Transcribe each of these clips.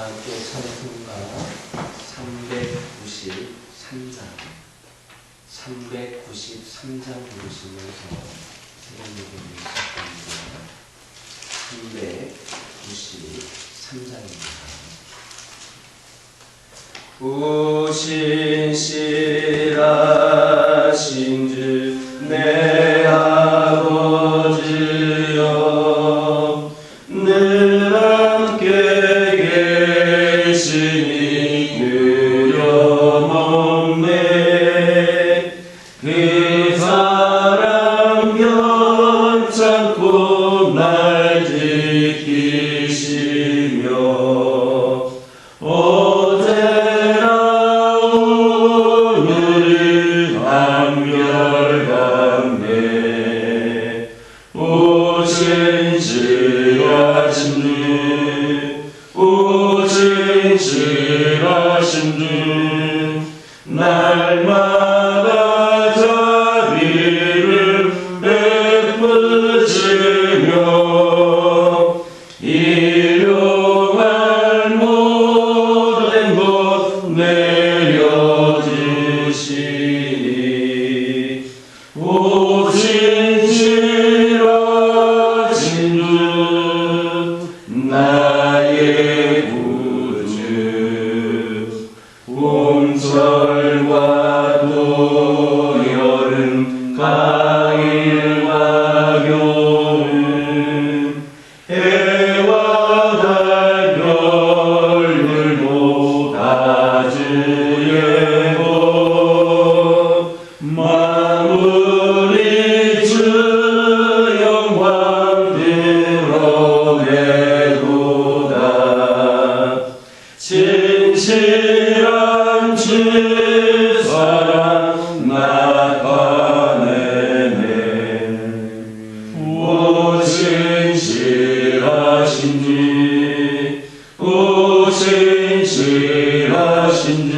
함께 찬송가 393장 부르시면서 새벽 예배를 시작합니다. 393장입니다. 부신실하신 주 내 아버지여 늘 함께 계시니 두려움없네. 그 사랑 변찮고 날 지키시며 어제나 오늘은 한결같네. 오신실하신 주 날마다 자비를 베푸시며 일용할 모든 것 내려주시니 오신실하신 주 나의 구주 봄철과 또 여름 가을과 겨울 해와 달 별들도 다 주의 복 만물이 주 영광 드러내도다. 진실한 주 사랑 나타내네. 오신실하신 주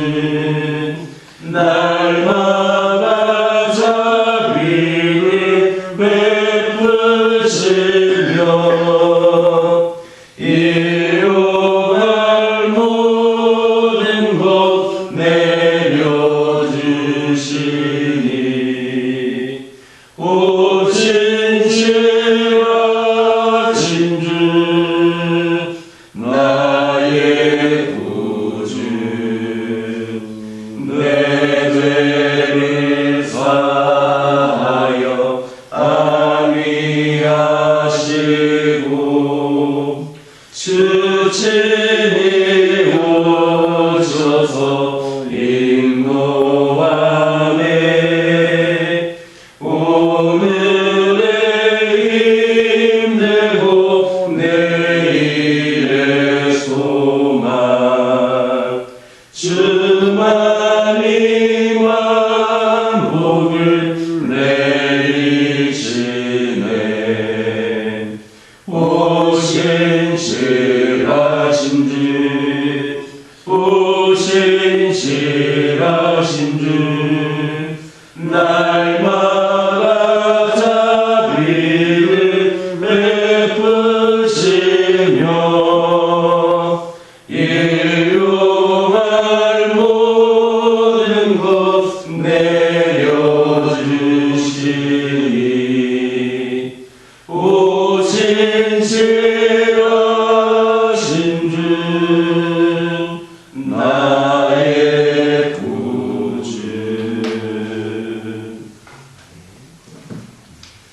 날마다 자비를 베푸시며 일용할 모든 것 내려주시니 오신실하신 주 나의 구주 내 죄를 사하여 안위하시고 주친이 오셔서 인도하네. 오늘의 힘들고 내일의 소망 주만이 만복을 내리시네. 오신실하신 주 날마다 자비를 베푸시며 일용할 모든 것 내려주시니 오신실하신 주 나의 구주.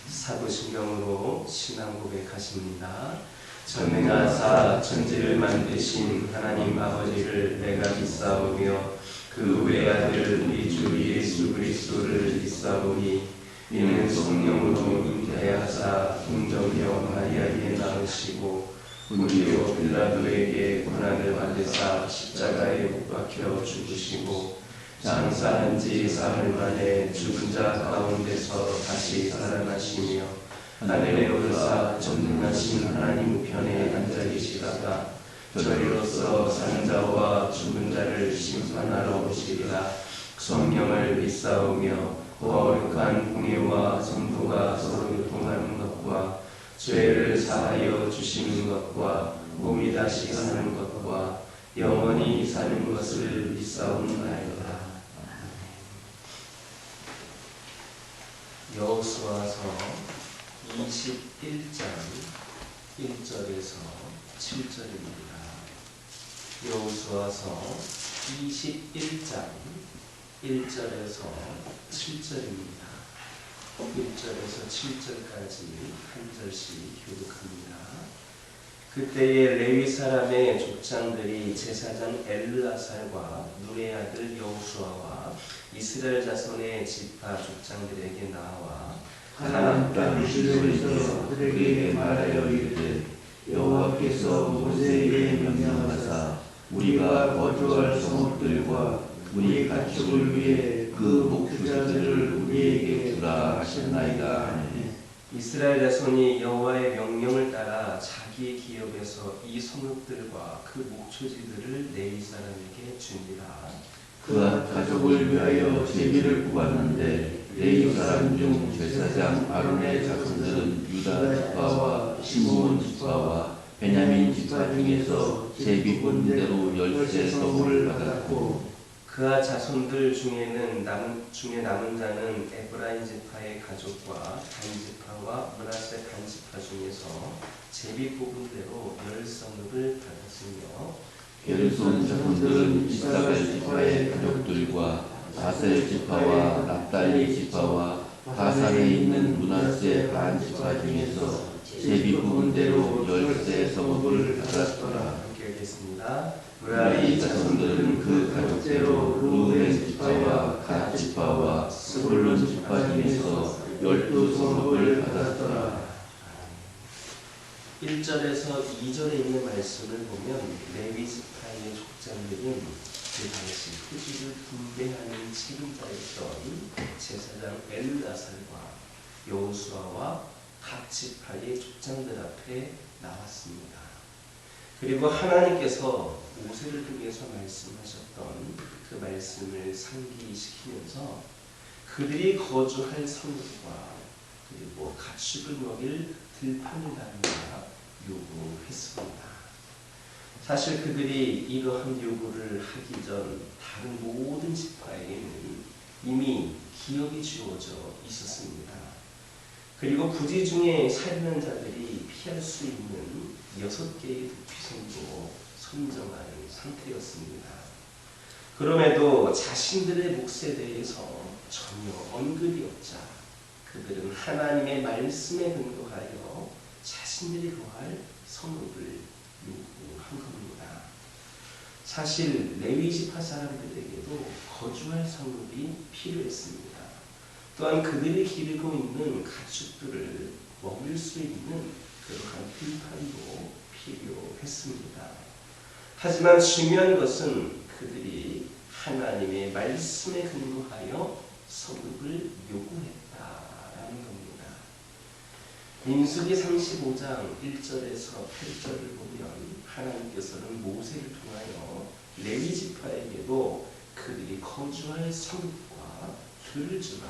사도신경으로 신앙 고백하십니다. 전능하사 천지를 만드신 하나님 아버지를 내가 믿사오며 그 외아들 우리 주 예수 그리스도를 믿사오니 이는 성령으로 잉태하사 동정녀 마리아에게 낳으시고 본디오 빌라도에게 고난을 받으사 십자가에 못 박혀 죽으시고 장사한 지 사흘 만에 죽은 자 가운데서 다시 살아나시며 하늘에 오르사 전능하신 하나님 우편에 앉아 계시다가 저리로서 사는 자와 죽은 자를 심판하러 오시리라. 성령을 믿사오며 거룩한 공예와 성도가 서로 교통하는 것과 죄를 사하여 주시는 것과 몸이 다시 사는 것과 영원히 사는 것을 믿사옵나이다. 여호수아서 21장 1절에서 7절입니다. 여호수아서 21장 1절에서 7절입니다. 1절에서 7절까지 한 절씩 교독합니다. 그때에 레위 사람의 족장들이 제사장 엘르아살과 눈의 아들 여호수아와 이스라엘 자손의 지파 족장들에게 나와 가나안 땅 시로에서 그들에게 말하여 이르되 여호와께서 모세에게 명령하사 우리가 거주할 성읍들과 우리 가축을 위해 그 목표자들을 우리에게 주라 하셨나이다 하니 이스라엘 자손이 여호와의 명령을 따라 자기 기업에서 이 성읍들과 그 목초지들을 레위 사람에게 주니라. 그가 가족을 위하여 제비를 뽑았는데 레위 사람 중 제사장 아론의 자손들은 유다 지파와 시므온 지파와 베냐민 지파 중에서 제비 뽑은 대로 10세 서부를 받았고 그아 자손들 중에 남은 자는 에브라임 지파의 가족과 단 지파와 므낫세 단 지파 중에서 제비 뽑은 대로 10성읍을 받았으며 게르손 자손들은 이사벨 지파의 가족들과 아셀 지파와 납달리 지파와 바산에 있는 므낫세 반 지파 중에서 제비 뽑은 대로 10세 성읍을 받았더라. 함께 하겠습니다. 므라리 자손들은 그 가족대로 루벤 지파와 갓 지파와 스불론 지파 중에서 12성읍을 받았더라. 1절에서 2절에 있는 말씀을 보면 레위 지파의 족장들은 그 당시 토지를 분배하는 책임자였던 제사장 엘르아살과 여호수아와 각 지파의 족장들 앞에 나왔습니다. 그리고 하나님께서 모세를 통해서 말씀하셨던 그 말씀을 상기시키면서 그들이 거주할 성읍과 그리고 가축을 먹일 들판을 달라 요구했습니다. 사실 그들이 이러한 요구를 하기 전 다른 모든 지파에게는 이미 기업이 주어져 있었습니다. 그리고 부지 중에 살인한 자들이 피할 수 있는 6개의 도피성도 선정한 상태였습니다. 그럼에도 자신들의 몫에 대해서 전혀 언급이 없자 그들은 하나님의 말씀에 근거하여 자신들이 거할 성읍을 요구한 겁니다. 사실 레위 지파 사람들에게도 거주할 성읍이 필요했습니다. 또한 그들이 기르고 있는 가축들을 먹일 수 있는 그러한 들판도 필요했습니다. 하지만 중요한 것은 그들이 하나님의 말씀에 근거하여 성읍을 요구했다라는 겁니다. 민수기 35장 1절에서 8절을 보면 하나님께서는 모세를 통하여 레위 지파에게도 그들이 거주할 성읍과 들을 주라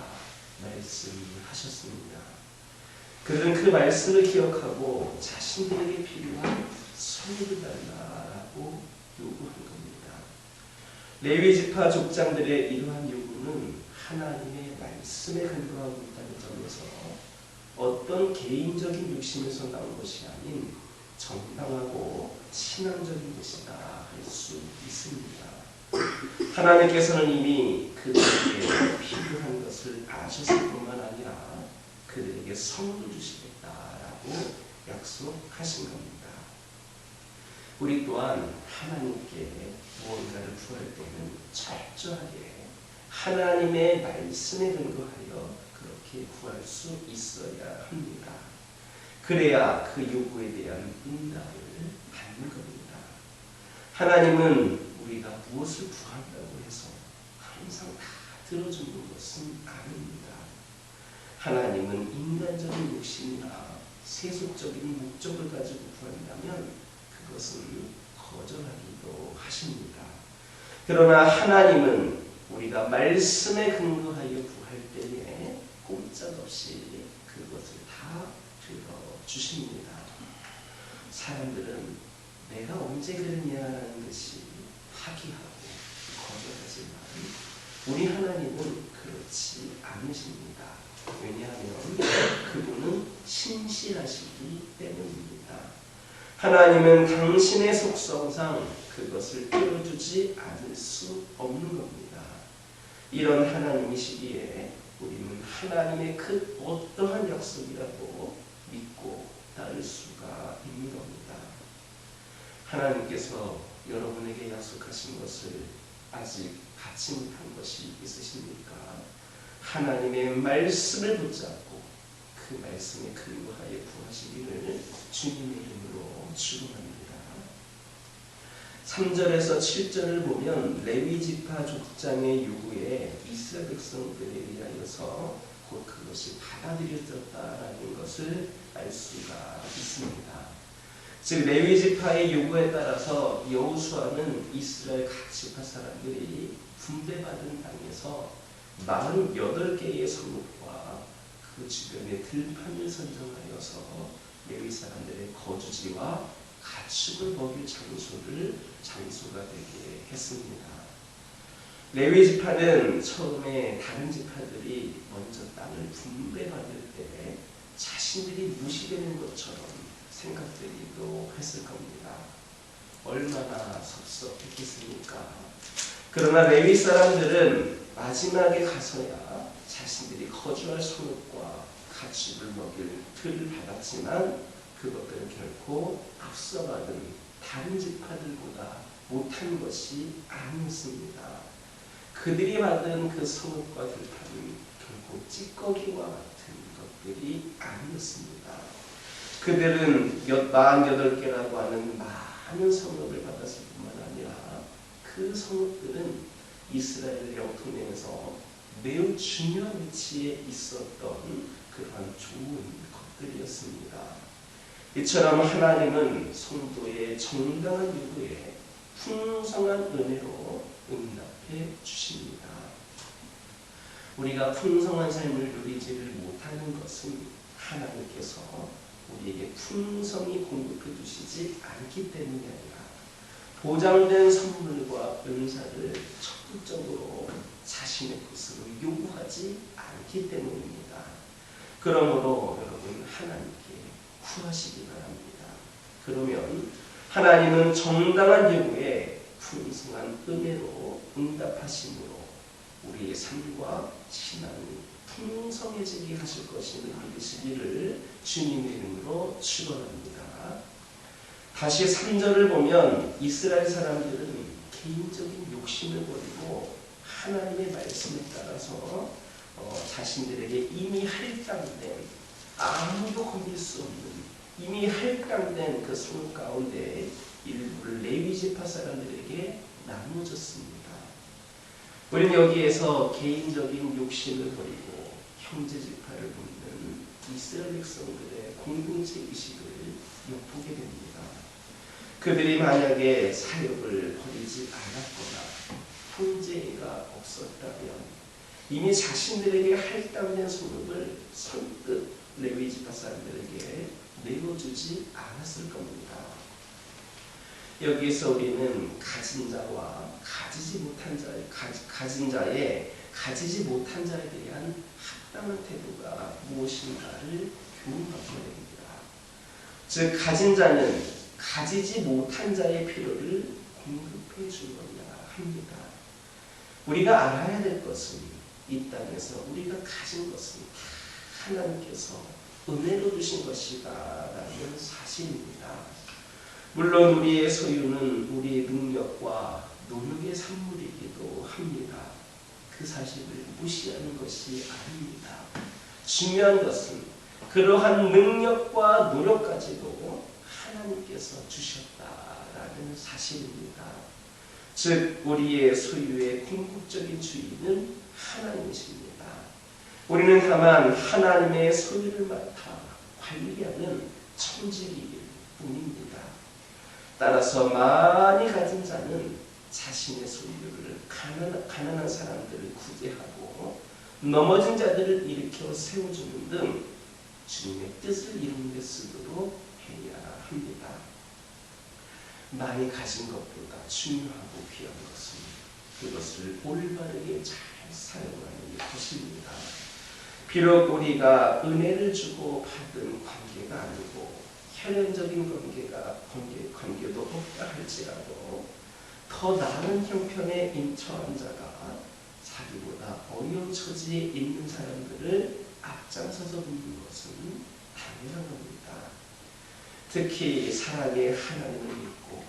말씀하셨습니다. 그들은 그 말씀을 기억하고 자신들에게 필요한 성읍을 달라라고 요구한 겁니다. 레위 지파 족장들의 이러한 요구는 하나님의 말씀에 근거하고 있다는 점에서 어떤 개인적인 욕심에서 나온 것이 아닌 정당하고 신앙적인 것이다 할 수 있습니다. 하나님께서는 이미 그들에게 필요한 것을 아셨을 뿐만 아니라 그들에게 성을 주시겠다라고 약속하신 겁니다. 우리 또한 하나님께 무언가를 구할 때는 철저하게 하나님의 말씀에 근거하여 그렇게 구할 수 있어야 합니다. 그래야 그 요구에 대한 응답을 받는 겁니다. 하나님은 우리가 무엇을 구한다고 해서 항상 다 들어주는 것은 아닙니다. 하나님은 인간적인 욕심이나 세속적인 목적을 가지고 구한다면 그것은 거절하기도 하십니다. 그러나 하나님은 우리가 말씀에 근거하여 구할 때에 꼼짝없이 그것을 다 들어주십니다. 사람들은 내가 언제 그랬냐라는 듯이 파기하고 거절하지만 우리 하나님은 그렇지 않으십니다. 왜냐하면 그분은 신실하시기 때문입니다. 하나님은 당신의 속성상 그것을 떼어주지 않을 수 없는 겁니다. 이런 하나님이시기에 우리는 하나님의 그 어떠한 약속이라도 믿고 따를 수가 있는 겁니다. 하나님께서 여러분에게 약속하신 것을 아직 받지 못한 것이 있으십니까? 하나님의 말씀을 붙잡고 그 말씀에 근거하여 구하시기를 주님의 이름으로 축원합니다. 3절에서 7절을 보면 레위 지파 족장의 요구에 이스라엘 백성들에 의하여서 곧 그것이 받아들여졌다라는 것을 알 수가 있습니다. 즉 레위 지파의 요구에 따라서 여호수아는 이스라엘 각 지파 사람들이 분배받은 땅에서 48개의 성읍과 그 주변의 들판을 선정하여서 레위 사람들의 거주지와 가축을 먹일 장소가 되게 했습니다. 레위 지파는 처음에 다른 지파들이 먼저 땅을 분배받을 때 자신들이 무시되는 것처럼 생각되기도 했을 겁니다. 얼마나 섭섭했겠습니까? 그러나 레위 사람들은 마지막에 가서야 자신들이 거주할 성읍과 가축을 먹일 틀을 받았지만 그것들은 결코 앞서가던 다른 지파들보다 못한 것이 아니었습니다. 그들이 받은 그 성읍과 들판은 결코 찌꺼기와 같은 것들이 아니었습니다. 그들은 48개라고 하는 많은 성읍을 받았을 뿐만 아니라 그 성읍들은 이스라엘 영토 내에서 매우 중요한 위치에 있었던 그러한 좋은 것들이었습니다. 이처럼 하나님은 성도의 정당한 요구에 풍성한 은혜로 응답해 주십니다. 우리가 풍성한 삶을 누리지를 못하는 것은 하나님께서 우리에게 풍성히 공급해 주시지 않기 때문이 아니라 보장된 선물과 은사를 적극적으로 자신의 것으로 요구하지 않기 때문입니다. 그러므로 여러분 하나님께 구하시기 바랍니다. 그러면 하나님은 정당한 요구에 풍성한 은혜로 응답하심으로 우리의 삶과 신앙이 풍성해지게 하실 것임을 믿으시기를 주님의 이름으로 축원합니다. 다시 3절을 보면 이스라엘 사람들은 개인적인 욕심을 버리고 하나님의 말씀에 따라서 자신들에게 이미 할당된 아무도 건들 수 없는 이미 할당된 그 성읍 가운데 일부를 레위 지파 사람들에게 나누어졌습니다. 우리는 여기에서 개인적인 욕심을 버리고 형제 지파를 돕는 이스라엘 백성들의 공동체 의식을 엿보게 됩니다. 그들이 만약에 사역을 버리지 않았거나 형제가 없었다면 이미 자신들에게 할당된 성읍을 선뜻 레위 지파 사람들에게 내어주지 않았을 겁니다. 여기에서 우리는 가진 자와 가지지 못한 자에 대한 합당한 태도가 무엇인가를 교훈받게 됩니다. 즉 가진 자는 가지지 못한 자의 필요를 공급해 주어야 합니다. 우리가 알아야 될 것은 이 땅에서 우리가 가진 것은 하나님께서 은혜로 주신 것이다라는 사실입니다. 물론 우리의 소유는 우리의 능력과 노력의 산물이기도 합니다. 그 사실을 무시하는 것이 아닙니다. 중요한 것은 그러한 능력과 노력까지도 하나님께서 주셨다라는 사실입니다. 즉 우리의 소유의 궁극적인 주인은 하나님이십니다. 우리는 다만 하나님의 소유를 맡아 관리하는 청지기일 뿐입니다. 따라서 많이 가진 자는 자신의 소유를 가난한 사람들을 구제하고 넘어진 자들을 일으켜 세워주는 등 주님의 뜻을 이루는 데 쓰도록 해야 합니다. 많이 가진 것보다 중요하고 귀한 것은 그것을 올바르게 잘 사용하는 것입니다. 비록 우리가 은혜를 주고 받은 관계가 아니고 혈연적인 관계도 없다 할지라도 더 나은 형편에 처한 자가 자기보다 어려운 처지에 있는 사람들을 앞장서서 돕는 것은 당연한 겁니다. 특히 사랑의 하나님을 믿고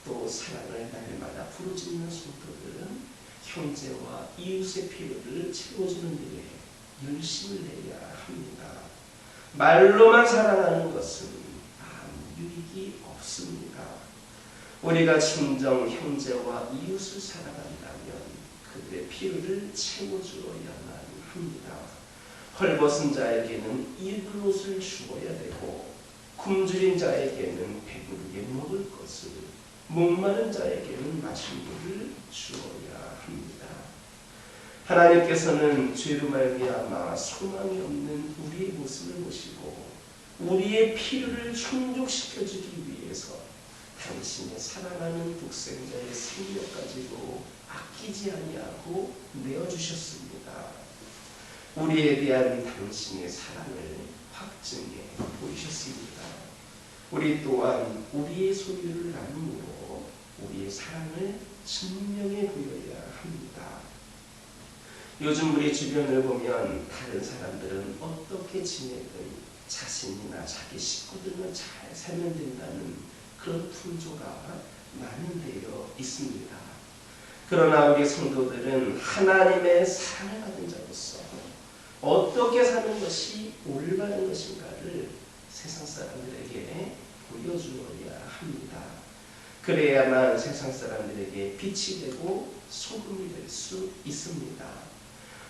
또 사랑을 날마다 부르짖는 성도들은 형제와 이웃의 필요를 채워주는 일에 열심을 내야 합니다. 말로만 사랑하는 것은 아무 유익이 없습니다. 우리가 진정 형제와 이웃을 사랑한다면 그들의 필요를 채워주어야만 합니다. 헐벗은 자에게는 입을 옷을 주어야 되고 굶주린 자에게는 배부르게 먹을 것을, 목마른 자에게는 마실 물을 주어야 합니다. 하나님께서는 죄로 말미암아 소망이 없는 우리의 모습을 보시고 우리의 필요를 충족시켜주기 위해서 당신의 사랑하는 독생자의 생명까지도 아끼지 아니하고 내어주셨습니다. 우리에 대한 당신의 사랑을 확증해 보이셨습니다. 우리 또한 우리의 소유를 나눔으로 우리의 사랑을 증명해 보여야 합니다. 요즘 우리 주변을 보면 다른 사람들은 어떻게 지내든 자신이나 자기 식구들은 잘 살면 된다는 그런 풍조가 만연되어 있습니다. 그러나 우리 성도들은 하나님의 사랑을 받은 자로서 어떻게 사는 것이 올바른 것인가를 세상 사람들에게 보여주어야 합니다. 그래야만 세상 사람들에게 빛이 되고 소금이 될 수 있습니다.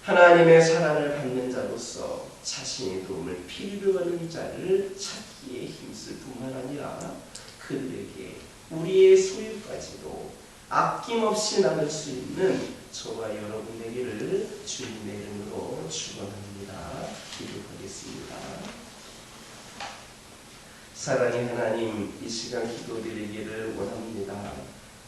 하나님의 사랑을 받는 자로서 자신의 도움을 필요로 하는 자를 찾기에 힘쓸 뿐만 아니라 그들에게 우리의 소유까지도 아낌없이 나눌 수 있는 저와 여러분 되기를 주님의 이름으로 축원합니다. 기도하겠습니다. 사랑의 하나님, 이 시간 기도드리기를 원합니다.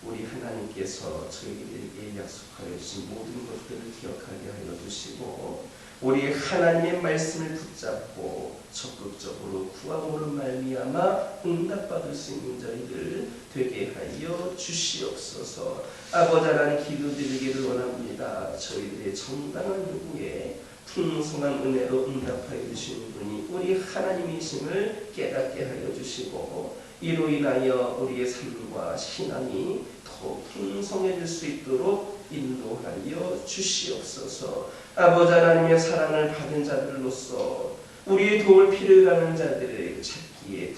우리 하나님께서 저희들에게 약속하여 주신 모든 것들을 기억하게 하여 주시고 우리 하나님의 말씀을 붙잡고 적극적으로 구함으로 말미암아 응답받을 수 있는 저희들 되게 하여 주시옵소서. 아버지 하나님, 기도드리기를 원합니다. 저희들의 정당한 요구에 풍성한 은혜로 응답하여 주시는 분이 우리 하나님이심을 깨닫게 하여 주시고 이로 인하여 우리의 삶과 신앙이 더 풍성해질 수 있도록 인도하여 주시옵소서. 아버지 하나님의 사랑을 받은 자들로서 우리의 도움을 필요로 하는 자들을 찾기에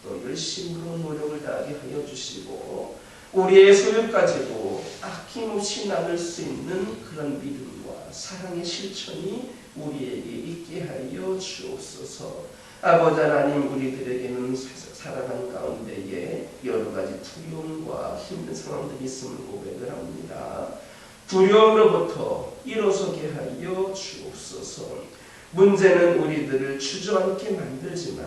더 열심으로 노력을 다하게 하여 주시고 우리의 소유까지도 아낌없이 나눌 수 있는 그런 믿음과 사랑의 실천이 우리에게 있게 하여 주옵소서. 아버지 하나님, 우리들에게는 살아가는 가운데에 여러 가지 두려움과 힘든 상황들이 있음을 고백을 합니다. 두려움으로부터 일어서게 하여 주옵소서. 문제는 우리들을 주저앉게 만들지만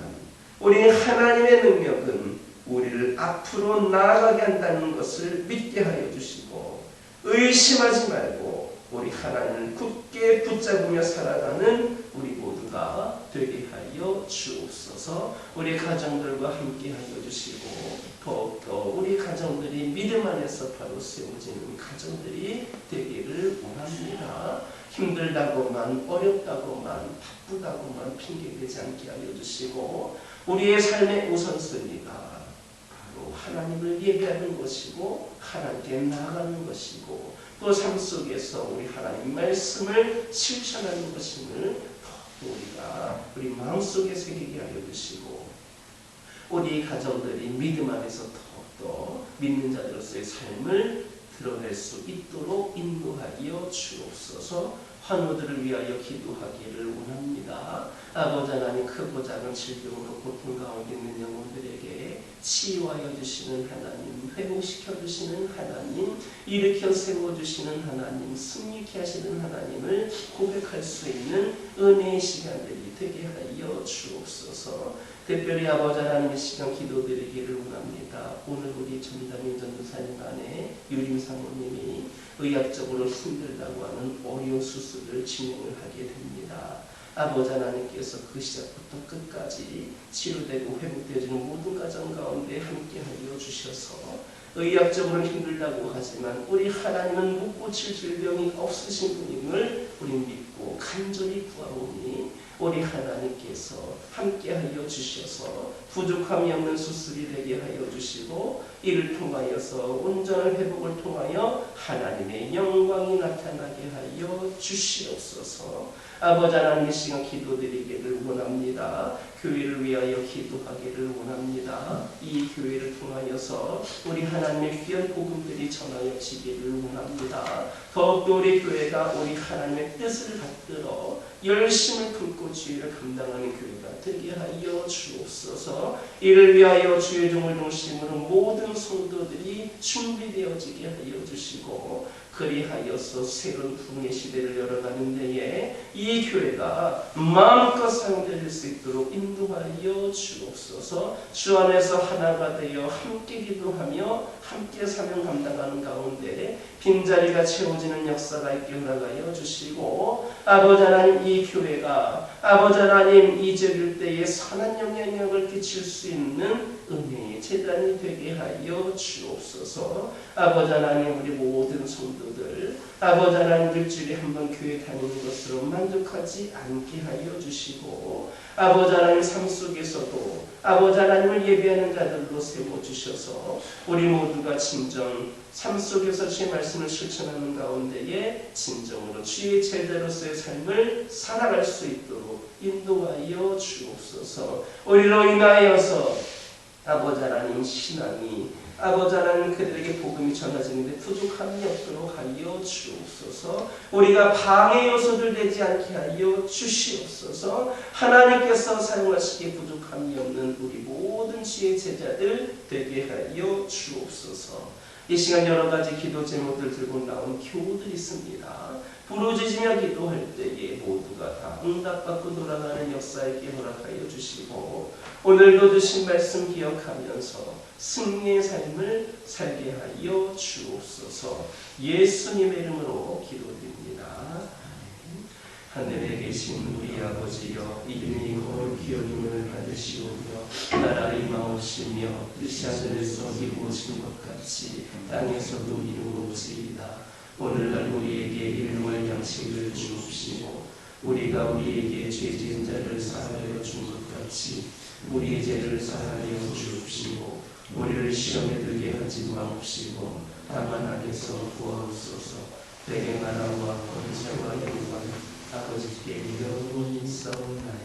우리는 하나님의 능력은 우리를 앞으로 나아가게 한다는 것을 믿게 하여 주시고 의심하지 말고 우리 하나님을 굳게 붙잡으며 살아가는 우리 모두가 되게 하여 주옵소서. 우리 가정들과 함께 하여 주시고 더욱더 우리 가정들이 믿음 안에서 바로 세워지는 가정들이 되기를 원합니다. 힘들다고만 어렵다고만 바쁘다고만 핑계대지 않게 하여 주시고 우리의 삶의 우선순위가 바로 하나님을 예배하는 것이고 하나님께 나아가는 것이고 또 삶 속에서 우리 하나님 말씀을 실천하는 것임을 우리 마음속에 새기게 하여 주시고 우리 가정들이 믿음 안에서 더욱더 믿는 자들로서의 삶을 드러낼 수 있도록 인도하여 주옵소서. 환우들을 위하여 기도하기를 원합니다. 아버지 하나님, 크고 작은 질병으로 고통 가운데 있는 영혼들에게 치유하여 주시는 하나님, 회복시켜 주시는 하나님, 일으켜 세워주시는 하나님, 승리케 하시는 하나님을 고백할 수 있는 은혜의 시간들이 되게 하여 주옵소서. 특별히 아버지 하나님의 시간 기도드리기를 원합니다. 오늘 우리 전담임 전도사님 안에 유림 사모님이 의학적으로 힘들다고 하는 오류 수술을 진행을 하게 됩니다. 아버지 하나님께서 그 시작부터 끝까지 치료되고 회복되어지는 모든 가정 가운데 함께하여 주셔서 의학적으로 힘들다고 하지만 우리 하나님은 못 고칠 질병이 없으신 분임을 우리 믿고 간절히 구하오니 우리 하나님께서 함께하여 주셔서 부족함이 없는 수술이 되게 하여 주시고 이를 통하여서 온전한 회복을 통하여 하나님의 영광이 나타나게 하여 주시옵소서. 아버지 하나님, 이 시간 기도드리기를 원합니다. 교회를 위하여 기도하기를 원합니다. 이 교회를 통하여서 우리 하나님의 귀한 복음들이 전하여지기를 원합니다. 더욱더 우리 교회가 우리 하나님의 뜻을 받들어 열심을 품고 주의를 감당하는 교회가 되게 하여 주옵소서. 이를 위하여 주의 종을 중심으로 모든 성도들이 준비되어지게 하여 주시고 그리하여서 새로운 부흥의 시대를 열어가는 데에 이 교회가 마음껏 사용될 수 있도록 인도하여 주옵소서. 주 안에서 하나가 되어 함께 기도하며 함께 사명 감당하는 가운데 빈자리가 채워지는 역사가 있게 허락하여 주시고 아버지 하나님, 이 교회가 아버지 하나님 이적일 때에 선한 영향력을 끼칠 수 있는 은혜의 제단이 되게 하여 주옵소서. 아버지 하나님, 우리 모든 성도들 아버지 하나님 일주일에 한 번 교회 다니는 것으로 만족하지 않게 하여 주시고 아버지 하나님 삶 속에서도 아버지 하나님을 예배하는 자들로 세워주셔서 우리 모두가 진정 삶 속에서 주의 말씀을 실천하는 가운데에 진정으로 주의 제자로서의 삶을 살아갈 수 있도록 인도하여 주옵소서. 우리로 인하여서 아버지 하나님 신앙이 아버지 하나님 그들에게 복음이 전해지는데 부족함이 없도록 하여 주옵소서. 우리가 방해 요소들 되지 않게 하여 주시옵소서. 하나님께서 사용하시기에 부족함이 없는 우리 모든 주의 제자들 되게 하여 주옵소서. 이 시간 여러 가지 기도 제목들 들고 나온 교우들이 있습니다. 부르짖으며 기도할 때에 모두가 다 응답받고 돌아가는 역사 있게 허락하여 주시고 오늘도 주신 말씀 기억하면서 승리의 삶을 살게 하여 주옵소서. 예수님의 이름으로 기도드립니다. 하늘에 계신 우리 아버지여, 이름이 거룩히 여김을 받으시오며 나라 임하옵시며 뜻이 하늘에서 이루어진 것 같이 땅에서도 이루어지이다. 오늘날 우리에게 일용할 양식을 주옵시고 우리가 우리에게 죄 지은 자를 사하여 준 것 같이 우리의 죄를 사하여 주옵시고 우리를 시험에 들게 하지 마옵시고 다만 악에서 구하옵소서. 대개 나라와 권세와 영광 아버지께 영원히 있사옵나이다.